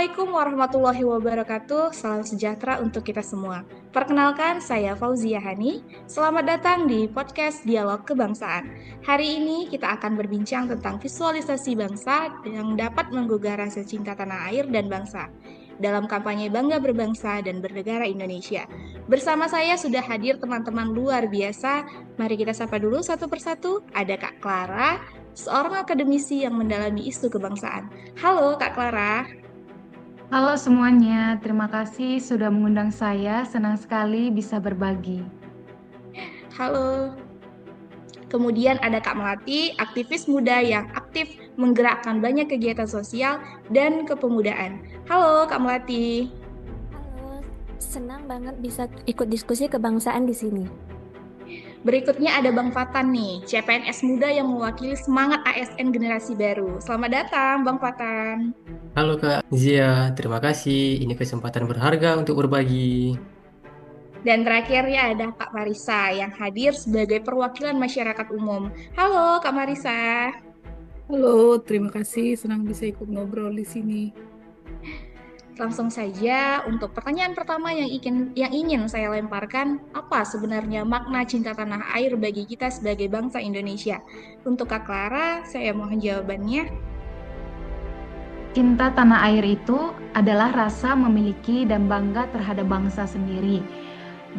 Assalamualaikum warahmatullahi wabarakatuh. Salam sejahtera untuk kita semua. Perkenalkan, saya Fauzia Hani. Selamat datang di podcast Dialog Kebangsaan. Hari ini kita akan berbincang tentang visualisasi bangsa yang dapat menggugah rasa cinta tanah air dan bangsa dalam kampanye Bangga Berbangsa dan Bernegara Indonesia. Bersama saya sudah hadir teman-teman luar biasa. Mari kita sapa dulu satu persatu. Ada Kak Clara, seorang akademisi yang mendalami isu kebangsaan. Halo Kak Clara. Halo semuanya, terima kasih sudah mengundang saya. Senang sekali bisa berbagi. Halo. Kemudian ada Kak Melati, aktivis muda yang aktif menggerakkan banyak kegiatan sosial dan kepemudaan. Halo Kak Melati. Halo, senang banget bisa ikut diskusi kebangsaan di sini. Berikutnya ada Bang Fatan nih, CPNS muda yang mewakili semangat ASN generasi baru. Selamat datang Bang Fatan. Halo Kak Zia, terima kasih. Ini kesempatan berharga untuk berbagi. Dan terakhirnya ada Kak Marisa yang hadir sebagai perwakilan masyarakat umum. Halo Kak Marisa. Halo, terima kasih. Senang bisa ikut ngobrol di sini. Langsung saja untuk pertanyaan pertama yang ingin saya lemparkan, apa sebenarnya makna cinta tanah air bagi kita sebagai bangsa Indonesia? Untuk Kak Clara, saya mohon jawabannya. Cinta tanah air itu adalah rasa memiliki dan bangga terhadap bangsa sendiri.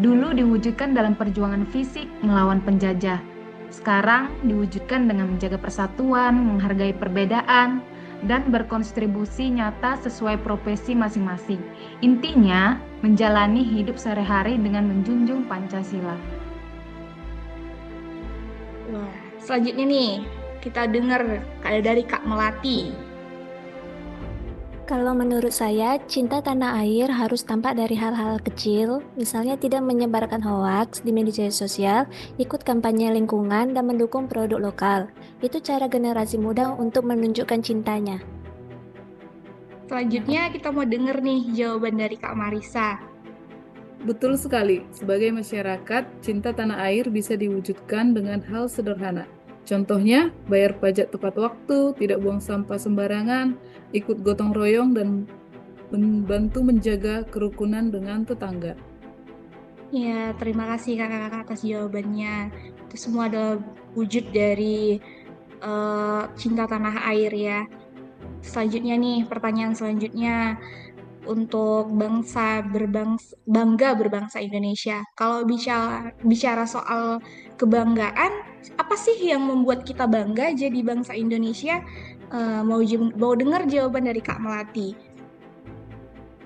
Dulu diwujudkan dalam perjuangan fisik melawan penjajah. Sekarang diwujudkan dengan menjaga persatuan, menghargai perbedaan, dan berkontribusi nyata sesuai profesi masing-masing. Intinya, menjalani hidup sehari-hari dengan menjunjung Pancasila. Wah, selanjutnya nih, kita dengar dari Kak Melati. Kalau menurut saya, cinta tanah air harus tampak dari hal-hal kecil, misalnya tidak menyebarkan hoaks di media sosial, ikut kampanye lingkungan, dan mendukung produk lokal. Itu cara generasi muda untuk menunjukkan cintanya. Selanjutnya kita mau dengar nih jawaban dari Kak Marisa. Betul sekali, sebagai masyarakat, cinta tanah air bisa diwujudkan dengan hal sederhana. Contohnya, bayar pajak tepat waktu, tidak buang sampah sembarangan, ikut gotong royong, dan membantu menjaga kerukunan dengan tetangga. Ya, terima kasih kakak-kakak atas jawabannya. Itu semua adalah wujud dari cinta tanah air ya. Selanjutnya nih, pertanyaan selanjutnya untuk bangga berbangsa Indonesia. Kalau bicara soal kebanggaan, apa sih yang membuat kita bangga jadi bangsa Indonesia? Mau dengar jawaban dari Kak Melati.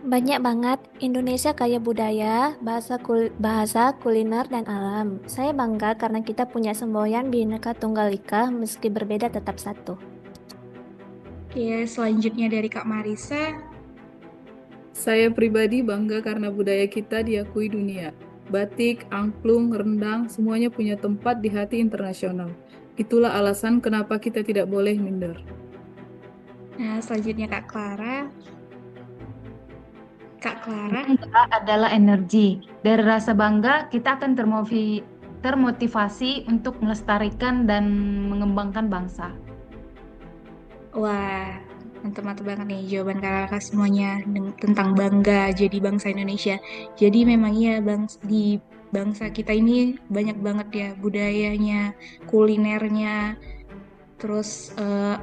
Banyak banget, Indonesia kaya budaya, bahasa, kuliner, dan alam. Saya bangga karena kita punya semboyan Bhinneka Tunggal Ika meski berbeda tetap satu. Oke, selanjutnya dari Kak Marisa. Saya pribadi bangga karena budaya kita diakui dunia. Batik, angklung, rendang, semuanya punya tempat di hati internasional. Itulah alasan kenapa kita tidak boleh minder. Nah, selanjutnya Kak Clara. Kak Clara. Bangga adalah energi. Dari rasa bangga, kita akan termotivasi untuk melestarikan dan mengembangkan bangsa. Wah, mantap-mantap banget nih jawaban kakak-kakak semuanya tentang bangga jadi bangsa Indonesia. Jadi memang iya di bangsa kita ini banyak banget ya budayanya, kulinernya, terus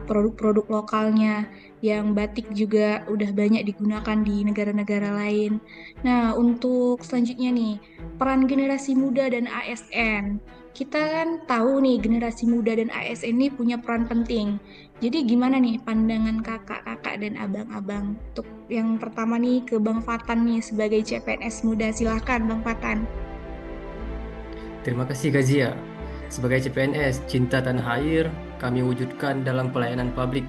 produk-produk lokalnya, yang batik juga udah banyak digunakan di negara-negara lain. Nah, untuk selanjutnya nih, peran generasi muda dan ASN. Kita kan tahu nih generasi muda dan ASN ini punya peran penting. Jadi gimana nih pandangan kakak-kakak dan abang-abang? Untuk yang pertama nih ke Bang Fatan nih sebagai CPNS muda, silahkan Bang Fatan. Terima kasih Kak Zia. Sebagai CPNS, cinta tanah air kami wujudkan dalam pelayanan publik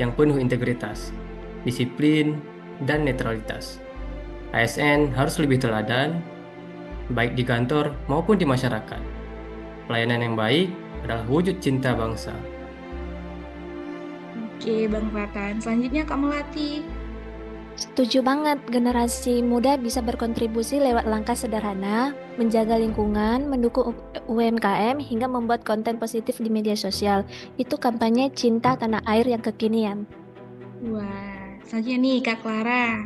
yang penuh integritas, disiplin, dan netralitas. ASN harus lebih teladan, baik di kantor maupun di masyarakat. Pelayanan yang baik adalah wujud cinta bangsa. Oke, Bang Fatan. Selanjutnya Kak Melati. Setuju banget, generasi muda bisa berkontribusi lewat langkah sederhana, menjaga lingkungan, mendukung UMKM, hingga membuat konten positif di media sosial. Itu kampanye cinta tanah air yang kekinian. Wah, Selanjutnya nih, Kak Clara.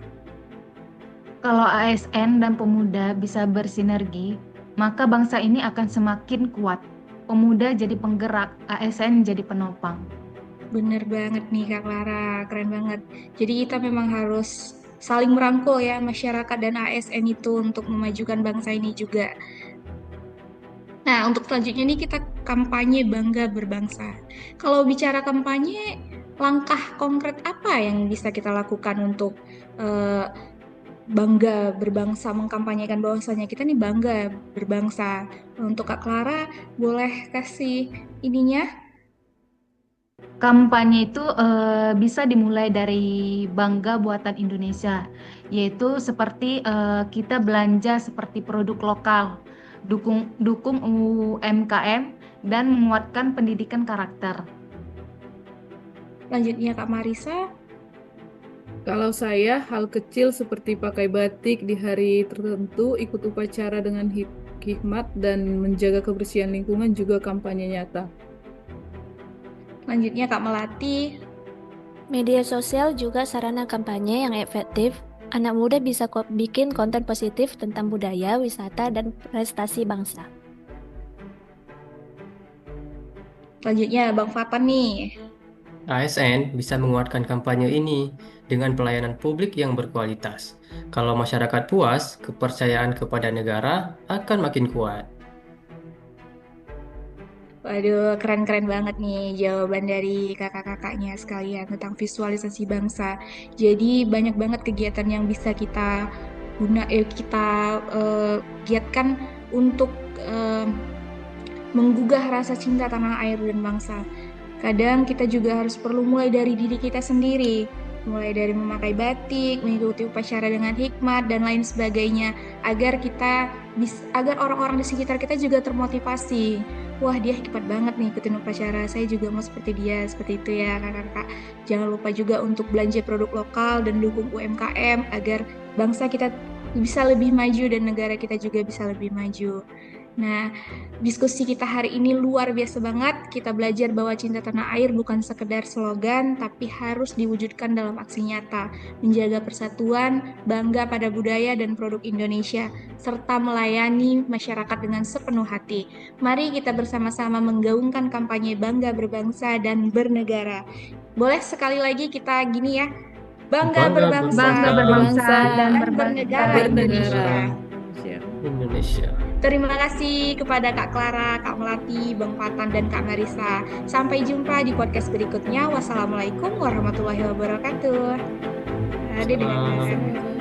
Kalau ASN dan pemuda bisa bersinergi, maka bangsa ini akan semakin kuat. Pemuda jadi penggerak, ASN jadi penopang. Bener banget nih Kak Clara, keren banget. Jadi kita memang harus saling merangkul ya masyarakat dan ASN itu untuk memajukan bangsa ini juga. Nah, untuk selanjutnya nih kita kampanye bangga berbangsa. Kalau bicara kampanye, langkah konkret apa yang bisa kita lakukan untuk eh, bangga berbangsa, mengkampanyekan bahwasanya kita nih bangga berbangsa. Untuk Kak Clara, boleh kasih ininya? Kampanye itu bisa dimulai dari bangga buatan Indonesia, yaitu seperti kita belanja seperti produk lokal, dukung UMKM, dan menguatkan pendidikan karakter. Lanjutnya Kak Marisa. Kalau saya, hal kecil seperti pakai batik di hari tertentu, ikut upacara dengan hikmat, dan menjaga kebersihan lingkungan juga kampanye nyata. Lanjutnya Kak Melati. Media sosial juga sarana kampanye yang efektif. Anak muda bisa bikin konten positif tentang budaya, wisata, dan prestasi bangsa. Selanjutnya Bang Fatan nih. ASN bisa menguatkan kampanye ini dengan pelayanan publik yang berkualitas. Kalau masyarakat puas, kepercayaan kepada negara akan makin kuat. Waduh, keren-keren banget nih jawaban dari kakak-kakaknya sekalian tentang visualisasi bangsa. Jadi banyak banget kegiatan yang bisa kita giatkan untuk menggugah rasa cinta tanah air dan bangsa. Kadang kita juga harus perlu mulai dari diri kita sendiri, mulai dari memakai batik, mengikuti upacara dengan hikmat dan lain sebagainya, agar orang-orang di sekitar kita juga termotivasi. Wah, dia hebat banget nih ikutin upacara. Saya juga mau seperti dia, seperti itu ya kakak-kakak. Jangan lupa juga untuk belanja produk lokal dan dukung UMKM agar bangsa kita bisa lebih maju dan negara kita juga bisa lebih maju. Nah, diskusi kita hari ini luar biasa banget. Kita belajar bahwa cinta tanah air bukan sekedar slogan, tapi harus diwujudkan dalam aksi nyata, menjaga persatuan, bangga pada budaya dan produk Indonesia, serta melayani masyarakat dengan sepenuh hati. Mari kita bersama-sama menggaungkan kampanye bangga berbangsa dan bernegara. Boleh sekali lagi kita gini ya, bangga berbangsa, Bangga berbangsa dan bernegara Bernegara. Indonesia. Terima kasih kepada Kak Clara, Kak Melati, Bang Fatan, dan Kak Marisa. Sampai jumpa di podcast berikutnya. Wassalamualaikum warahmatullahi wabarakatuh. Dadah.